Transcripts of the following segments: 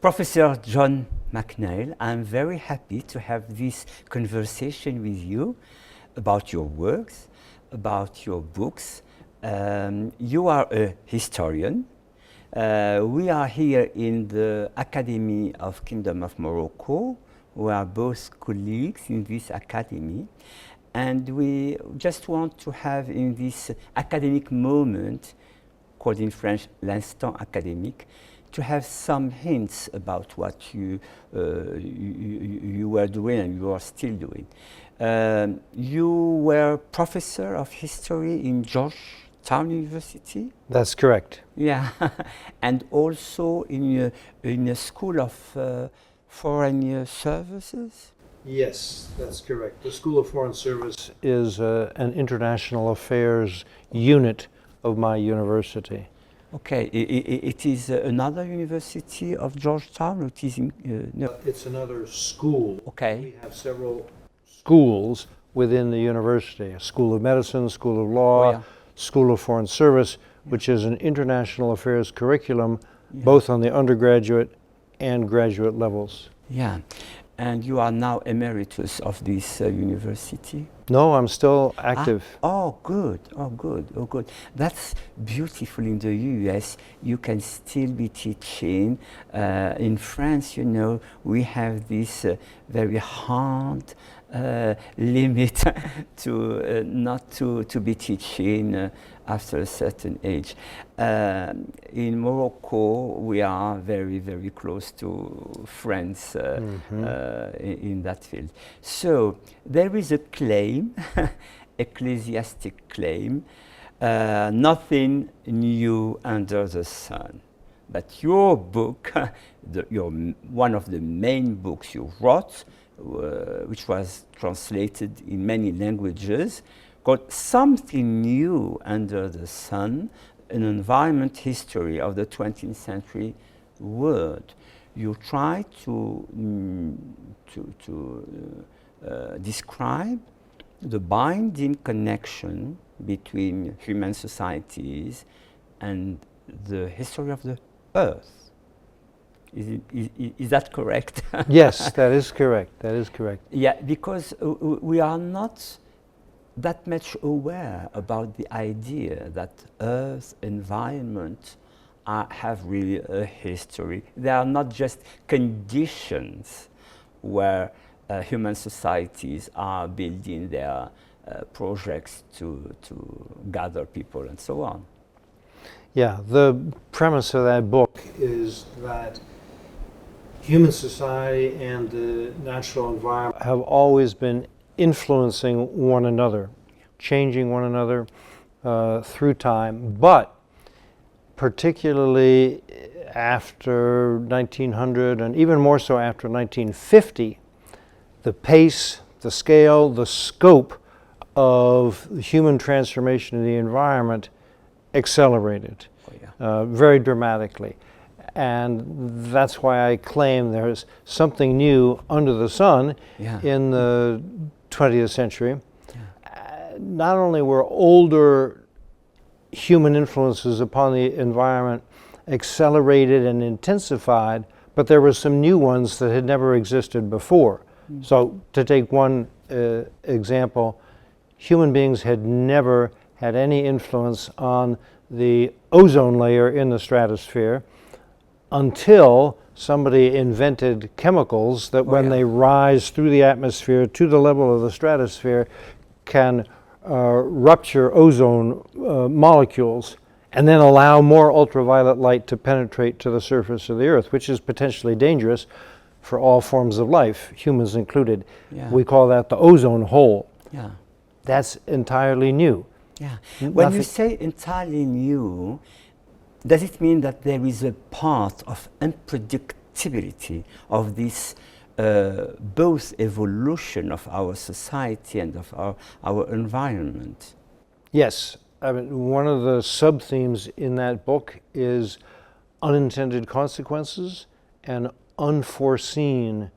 Professor John McNEILL, I'm very happy to have this conversation with you about your works, about your books. You are a historian. We are here in the Académique of Kingdom of Morocco. We are both colleagues in this academy. And we just want to have in this academic moment, called in French l'instant académique, to have some hints about what you were doing and you are still doing. You were professor of history in Georgetown University? That's correct. Yeah, and also in a school of foreign services? Yes, that's correct. The School of Foreign Service is an international affairs unit of my university. Okay, it is another university of Georgetown? It is in, no. It's another school. Okay. We have several schools within the university. A School of Medicine, School of Law, Oh, yeah. School of Foreign Service, which is an international affairs curriculum, both on the undergraduate and graduate levels. Yeah, and you are now emeritus of this university? No, I'm still active. Oh, good. Oh, good. Oh, good. That's beautiful in the US. You can still be teaching. In France, you know, we have this very hard limit to not to be teaching after a certain age. In Morocco, we are very, very close to France in that field. So there is a claim, ecclesiastic claim, nothing new under the sun. But your book, one of the main books you wrote, which was translated in many languages, called Something New Under the Sun, an environment history of the 20th century world. You try to describe the binding connection between human societies and the history of the Earth. Is that correct? Yes, that is correct. That is correct. Yeah, because we are not that much aware about the idea that Earth, environment have really a history. They are not just conditions where human societies are building their projects to gather people and so on. Yeah, the premise of that book is that human society and the natural environment have always been influencing one another, changing one another through time, but particularly after 1900 and even more so after 1950, the pace, the scale, the scope of human transformation of the environment accelerated very dramatically. And that's why I claim there's something new under the sun in the 20th century. Not only were older human influences upon the environment accelerated and intensified, but there were some new ones that had never existed before. So to take one example, human beings had never had any influence on the ozone layer in the stratosphere until somebody invented chemicals that when they rise through the atmosphere to the level of the stratosphere can rupture ozone molecules and then allow more ultraviolet light to penetrate to the surface of the Earth, which is potentially dangerous for all forms of life, humans included. We call that the ozone hole. That's entirely new. When you say entirely new, does it mean that there is a part of unpredictability of this both evolution of our society and of our environment? Yes. I mean, one of the sub-themes in that book is unintended consequences and unforeseen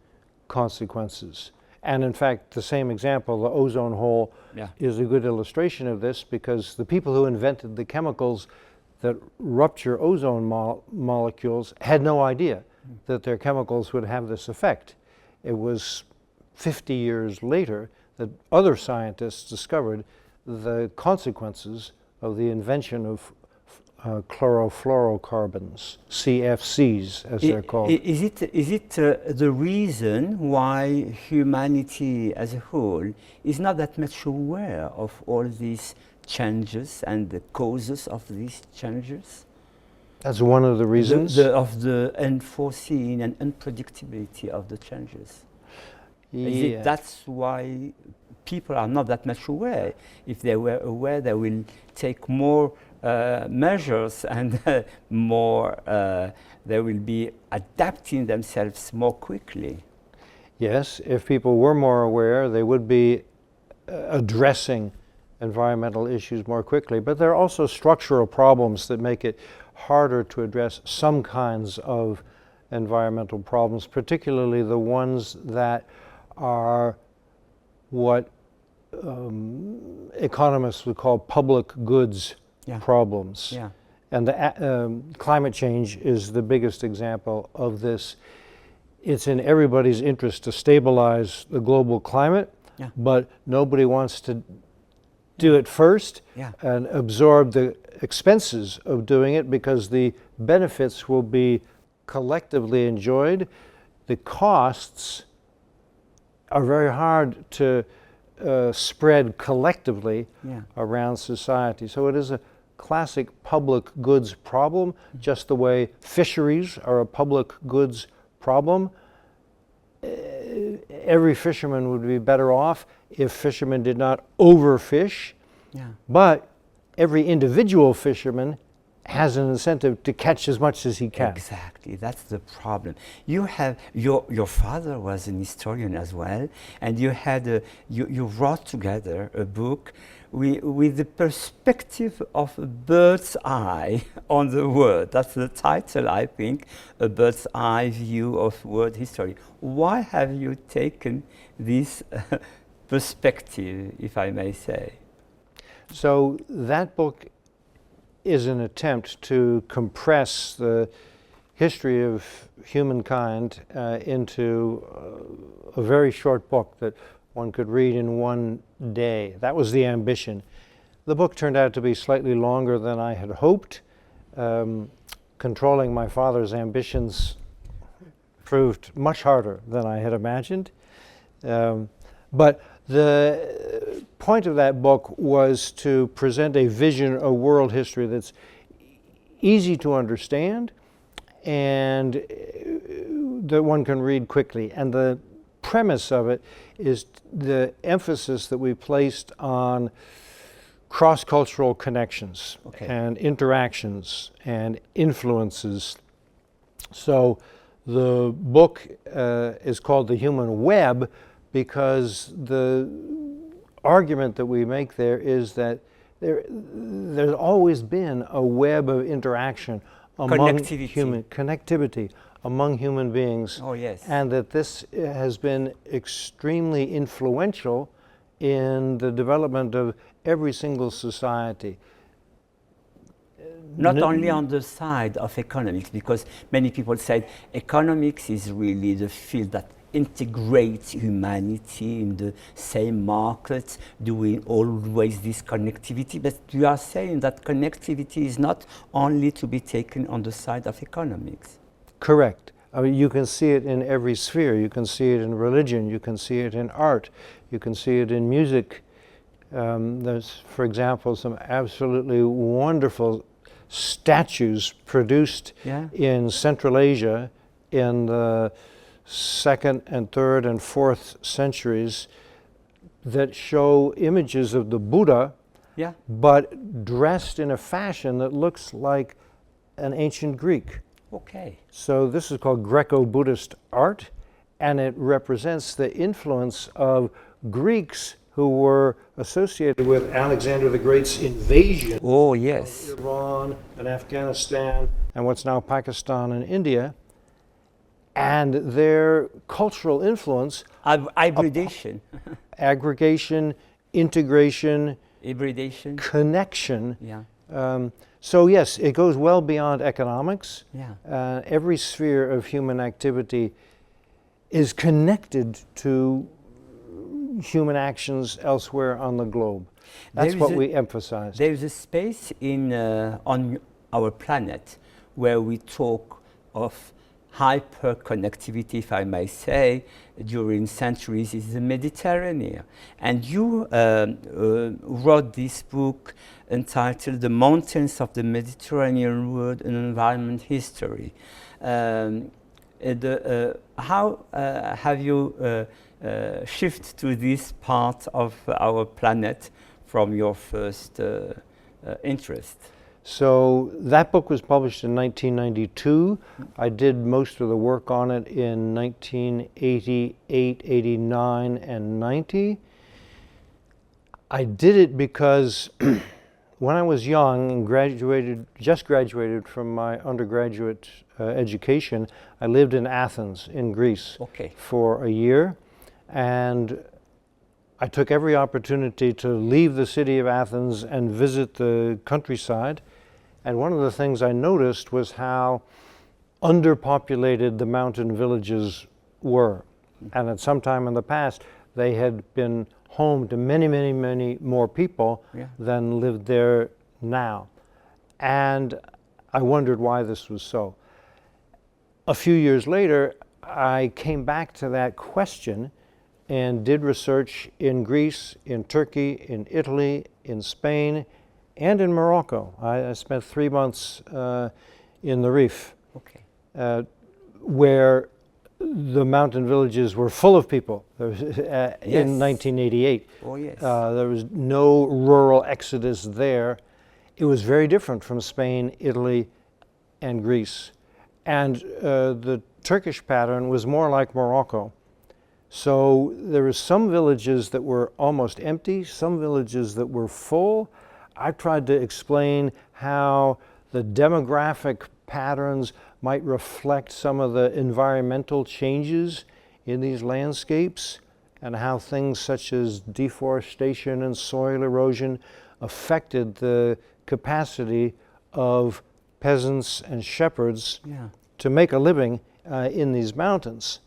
consequences. And in fact, the same example, the ozone hole, is a good illustration of this, because the people who invented the chemicals that rupture ozone molecules had no idea that their chemicals would have this effect. It was 50 years later that other scientists discovered the consequences of the invention of chlorofluorocarbons, CFCs as they're called. Is it the reason why humanity as a whole is not that much aware of all these changes and the causes of these changes? That's one of the reasons. Of the unforeseen and unpredictability of the changes. Yeah. That's why people are not that much aware. If they were aware, they will take more measures and they will be adapting themselves more quickly. Yes, if people were more aware, they would be addressing environmental issues more quickly. But there are also structural problems that make it harder to address some kinds of environmental problems, particularly the ones that are what economists would call public goods problems. Yeah. And climate change is the biggest example of this. It's in everybody's interest to stabilize the global climate, but nobody wants to do it first and absorb the expenses of doing it, because the benefits will be collectively enjoyed. The costs are very hard to spread collectively around society. So it is a classic public goods problem, just the way fisheries are a public goods problem. Every fisherman would be better off if fishermen did not overfish, but every individual fisherman has an incentive to catch as much as he can. Exactly, that's the problem. You have your father was an historian as well, and you had you wrote together a book with the perspective of a bird's eye on the world. That's the title, I think, A Bird's Eye View of World History. Why have you taken this perspective, if I may say? So that book is an attempt to compress the history of humankind into a very short book that one could read in one day. That was the ambition. The book turned out to be slightly longer than I had hoped. Controlling my father's ambitions proved much harder than I had imagined. But the point of that book was to present a vision of world history that's easy to understand and that one can read quickly. And the premise of it is the emphasis that we placed on cross-cultural connections and interactions and influences. So the book is called The Human Web, because the argument that we make there is that there's always been a web of interaction among connectivity among human beings. Oh, yes. And that this has been extremely influential in the development of every single society. Not only on the side of economics, because many people said economics is really the field that integrates humanity in the same market, doing always this connectivity. But you are saying that connectivity is not only to be taken on the side of economics. Correct. I mean, you can see it in every sphere. You can see it in religion. You can see it in art. You can see it in music. There's, for example, some absolutely wonderful statues produced in Central Asia in the 2nd and 3rd and 4th centuries that show images of the Buddha, but dressed in a fashion that looks like an ancient Greek. Okay. So this is called Greco-Buddhist art, and it represents the influence of Greeks who were associated with Alexander the Great's invasion of Iran and Afghanistan and what's now Pakistan and India. And their cultural influence, hybridation, aggregation, integration, hybridation, connection, So yes, it goes well beyond economics. Yeah. Every sphere of human activity is connected to human actions elsewhere on the globe. That's what we emphasize. There is a space on our planet where we talk of hyper-connectivity, if I may say, during centuries, is the Mediterranean. And you wrote this book entitled The Mountains of the Mediterranean World, an Environment History. How have you shifted to this part of our planet from your first interest? So that book was published in 1992. I did most of the work on it in 1988, 89, and 90. I did it because when I was young and just graduated from my undergraduate education, I lived in Athens in Greece for a year, and I took every opportunity to leave the city of Athens and visit the countryside. And one of the things I noticed was how underpopulated the mountain villages were. And at some time in the past, they had been home to many, many, many more people than lived there now. And I wondered why this was so. A few years later, I came back to that question and did research in Greece, in Turkey, in Italy, in Spain, and in Morocco. I spent 3 months in the Rif, where the mountain villages were full of people. In 1988. Oh, yes. There was no rural exodus there. It was very different from Spain, Italy, and Greece. And the Turkish pattern was more like Morocco. So there were some villages that were almost empty, some villages that were full. I tried to explain how the demographic patterns might reflect some of the environmental changes in these landscapes, and how things such as deforestation and soil erosion affected the capacity of peasants and shepherds to make a living in these mountains,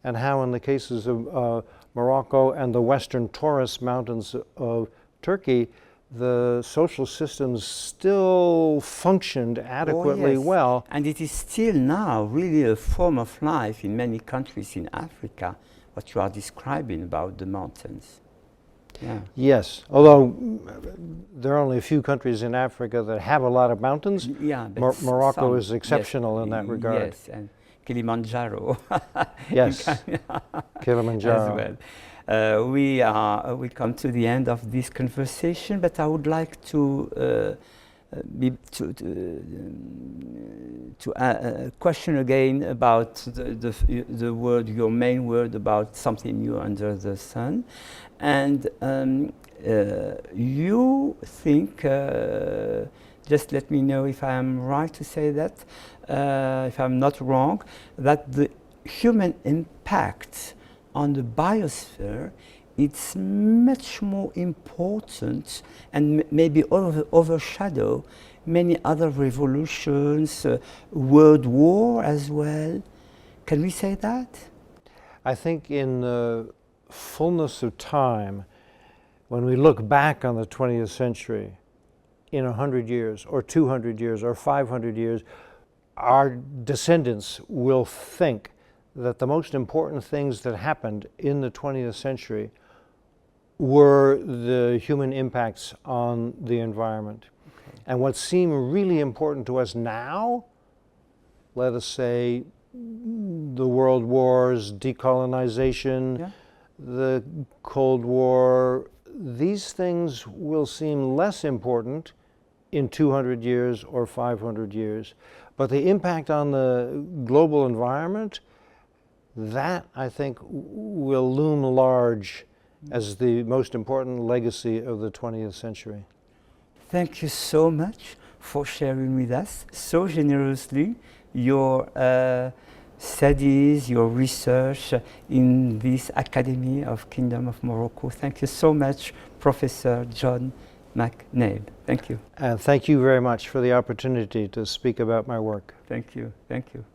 and how in the cases of Morocco and the Western Taurus Mountains of Turkey, the social systems still functioned adequately well. And it is still now really a form of life in many countries in Africa, what you are describing about the mountains. Yes, although there are only a few countries in Africa that have a lot of mountains. Morocco is exceptional in that regard. Yes, and Kilimanjaro. Yes, Kilimanjaro. As well. We come to the end of this conversation, but I would like to question again about the word, your main word about something new under the sun, and you think. Just let me know if I am right to say that, if I'm not wrong, that the human impact on the biosphere, it's much more important and maybe overshadow many other revolutions, world war as well. Can we say that? I think in the fullness of time, when we look back on the 20th century, in 100 years or 200 years or 500 years, our descendants will think that the most important things that happened in the 20th century were the human impacts on the environment. And what seem really important to us now, let us say the world wars, decolonization, the Cold War, these things will seem less important in 200 years or 500 years. But the impact on the global environment, that I think will loom large as the most important legacy of the 20th century. Thank you so much for sharing with us so generously your studies, your research in this Academy of Kingdom of Morocco. Thank you so much, Professor John McNEILL. Thank you. And thank you very much for the opportunity to speak about my work. Thank you. Thank you.